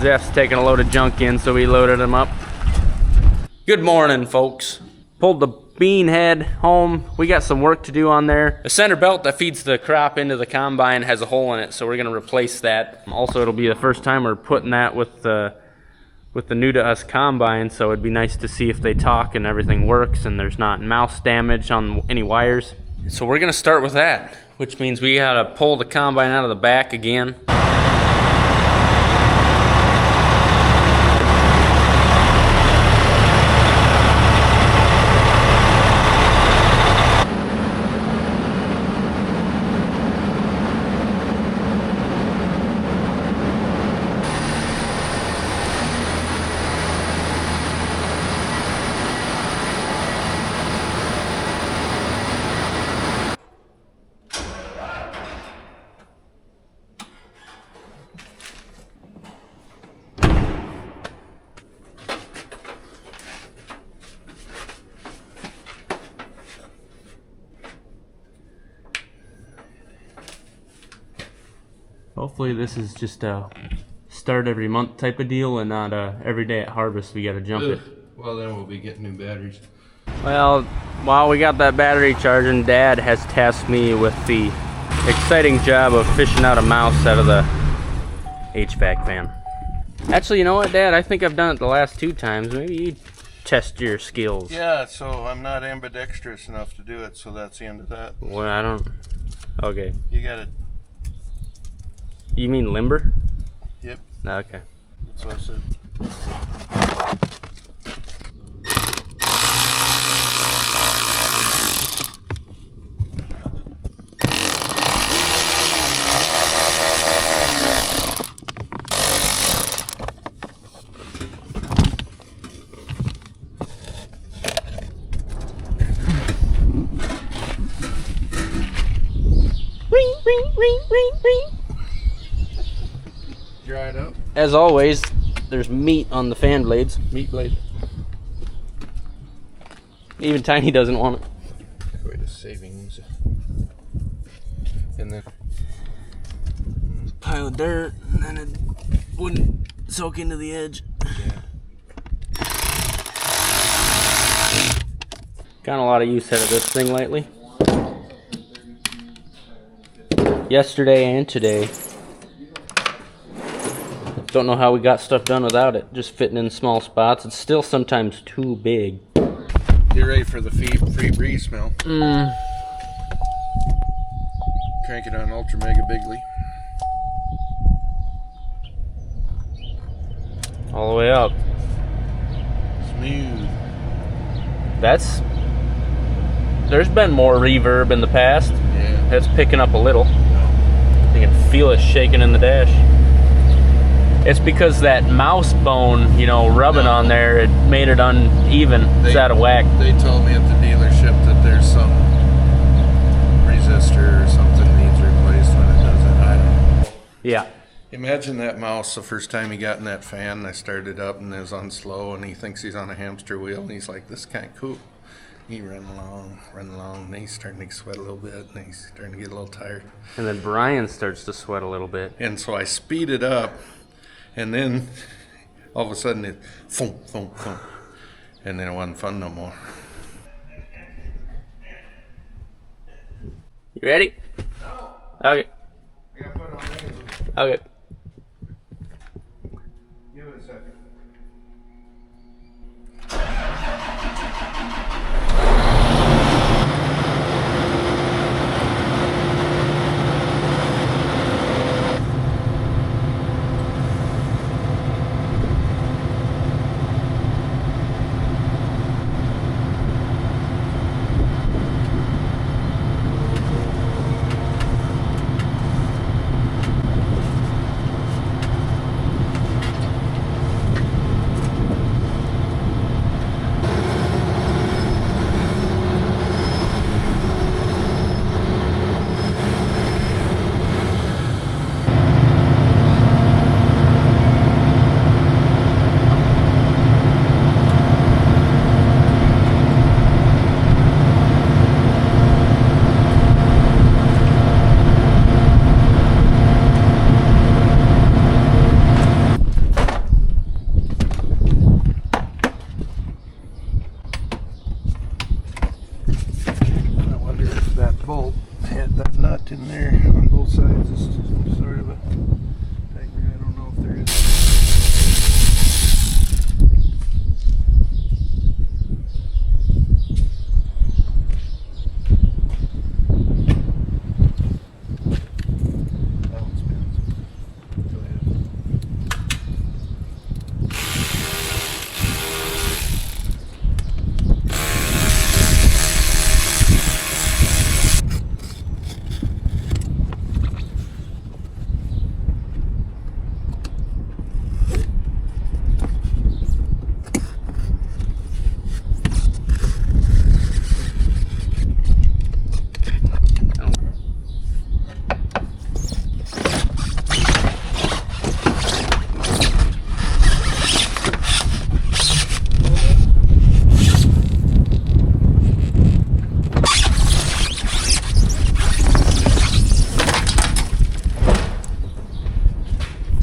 Jeff's taking a load of junk in, so we loaded him up. Good morning, folks. Pulled the bean head home. We got some work to do on there. The center belt that feeds the crop into the combine has a hole in it, so we're gonna replace that. Also, it'll be the first time we're putting that with the new to us combine, so it'd be nice to see if they talk and everything works and there's not mouse damage on any wires. So we're gonna start with that, which means we gotta pull the combine out of the back again. Hopefully this is just a start every month type of deal and not every day at harvest we gotta jump it. Well, then we'll be getting new batteries. Well, while we got that battery charging, Dad has tasked me with the exciting job of fishing out a mouse out of the HVAC fan. Actually, you know what, Dad? I think I've done it the last 2 times. Maybe you test your skills. Yeah, so I'm not ambidextrous enough to do it, so that's the end of that. Well, I don't... Okay. You gotta... You mean limber? Yep. Okay. That's what I said. Ring, ring, ring, ring, ring. Dry it up. As always, there's meat on the fan blades. Meat blade. Even Tiny doesn't want it. Way to savings. And then Pile of dirt, and then it wouldn't soak into the edge. yeah. Got a lot of use out of this thing lately. Yesterday and today. Don't know how we got stuff done without it. Just fitting in small spots. It's still sometimes too big. You're ready for the free breeze smell. Crank it on ultra mega bigly. All the way up. Smooth. There's been more reverb in the past. Yeah. It's picking up a little. You can feel it shaking in the dash. It's because that mouse bone, you know, rubbing on there, it made it uneven. It's out of whack. They told me at the dealership that there's some resistor or something needs replaced when it doesn't. I don't know. Yeah. Imagine that mouse the first time he got in that fan. I started up and it was on slow and he thinks he's on a hamster wheel and he's like, this is kind of cool. He ran along, and he's starting to sweat a little bit and he's starting to get a little tired. And then Brian starts to sweat a little bit. And so I speed it up. And then, all of a sudden, it thump, thump, thump. And then it wasn't fun no more. You ready? No. Okay. I got to put it on anyway. Okay. Give it a second.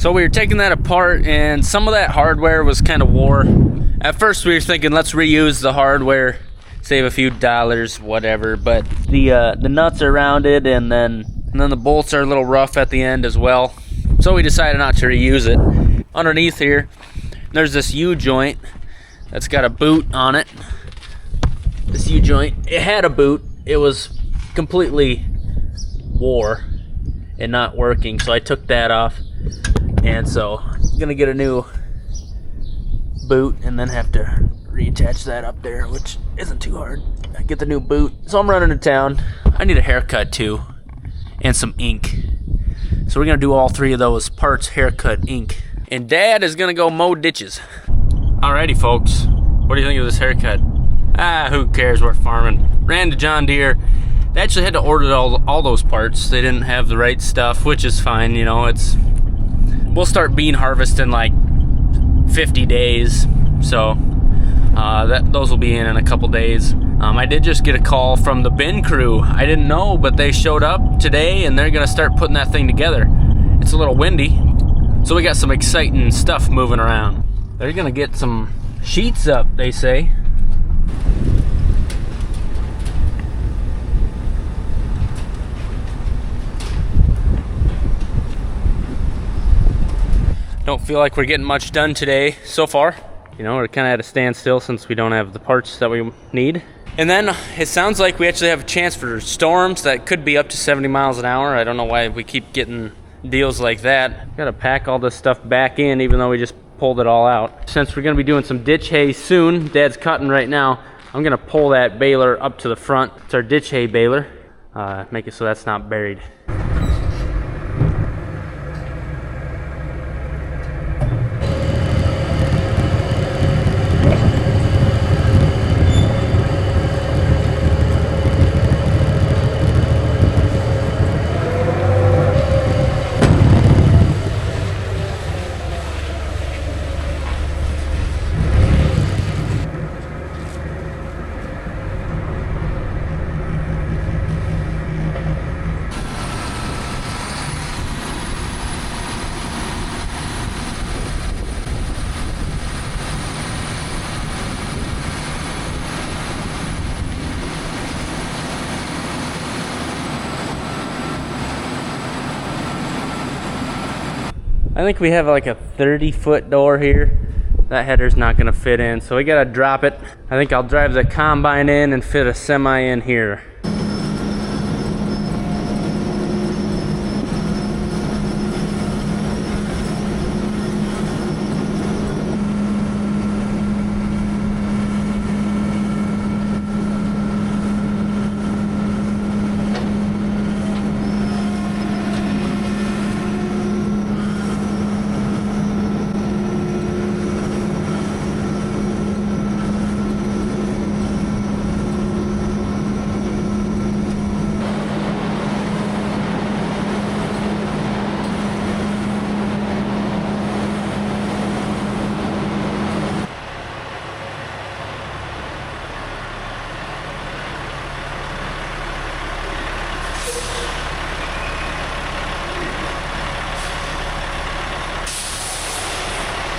So we were taking that apart, and some of that hardware was kind of wore. At first we were thinking, let's reuse the hardware, save a few dollars, whatever. But the nuts are rounded, and then the bolts are a little rough at the end as well. So we decided not to reuse it. Underneath here, there's this U-joint that's got a boot on it. This U-joint, it had a boot. It was completely wore and not working, so I took that off. And so I'm gonna get a new boot and then have to reattach that up there, which isn't too hard. I get the new boot. So I'm running to town. I need a haircut too, and some ink. So we're gonna do all three of those: parts, haircut, ink. And Dad is gonna go mow ditches. Alrighty folks, what do you think of this haircut? Who cares, we're farming. Ran to John Deere. They actually had to order all those parts. They didn't have the right stuff, which is fine, you know. We'll start bean harvest in like 50 days, so those will be in a couple days. I did just get a call from the bin crew. I didn't know, but they showed up today and they're gonna start putting that thing together. It's a little windy, so we got some exciting stuff moving around. They're gonna get some sheets up, they say. Don't feel like we're getting much done today so far. You know, we're kind of at a standstill since we don't have the parts that we need. And then it sounds like we actually have a chance for storms that could be up to 70 miles an hour. I don't know why we keep getting deals like that. Gotta pack all this stuff back in even though we just pulled it all out. Since we're gonna be doing some ditch hay soon, Dad's cutting right now, I'm gonna pull that baler up to the front. It's our ditch hay baler. Make it so that's not buried. I think we have like a 30-foot door here. That header's not gonna fit in, so we gotta drop it. I think I'll drive the combine in and fit a semi in here.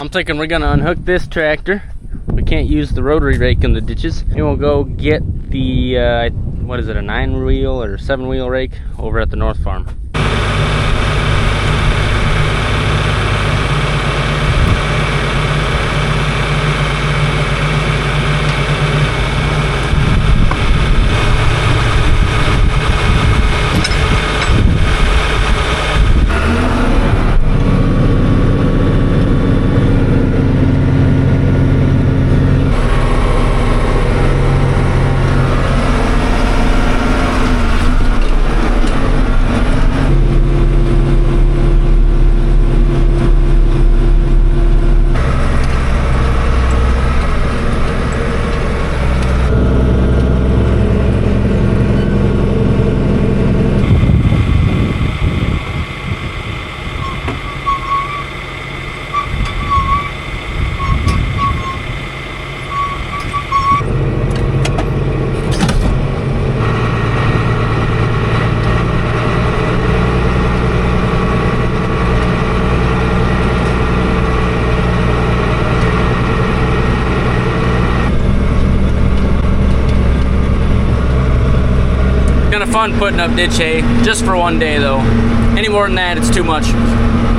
I'm thinking we're gonna unhook this tractor. We can't use the rotary rake in the ditches. And we'll go get the, what is it, a 9-wheel or 7-wheel rake over at the North Farm. of fun putting up ditch hay, just for one day though. Any more than that, it's too much.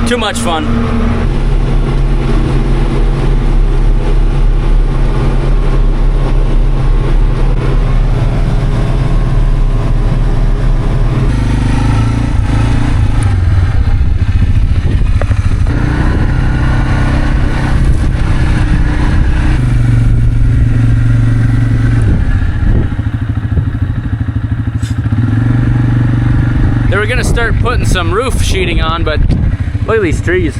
Too much fun. They were gonna start putting some roof sheeting on, but look at these trees.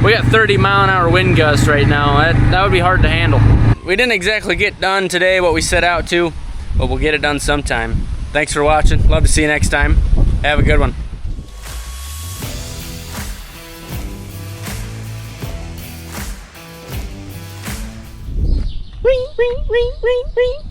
We got 30-mile-an-hour wind gusts right now. That would be hard to handle. We didn't exactly get done today what we set out to, but we'll get it done sometime. Thanks for watching. Love to see you next time. Have a good one. Ring, ring, ring, ring, ring.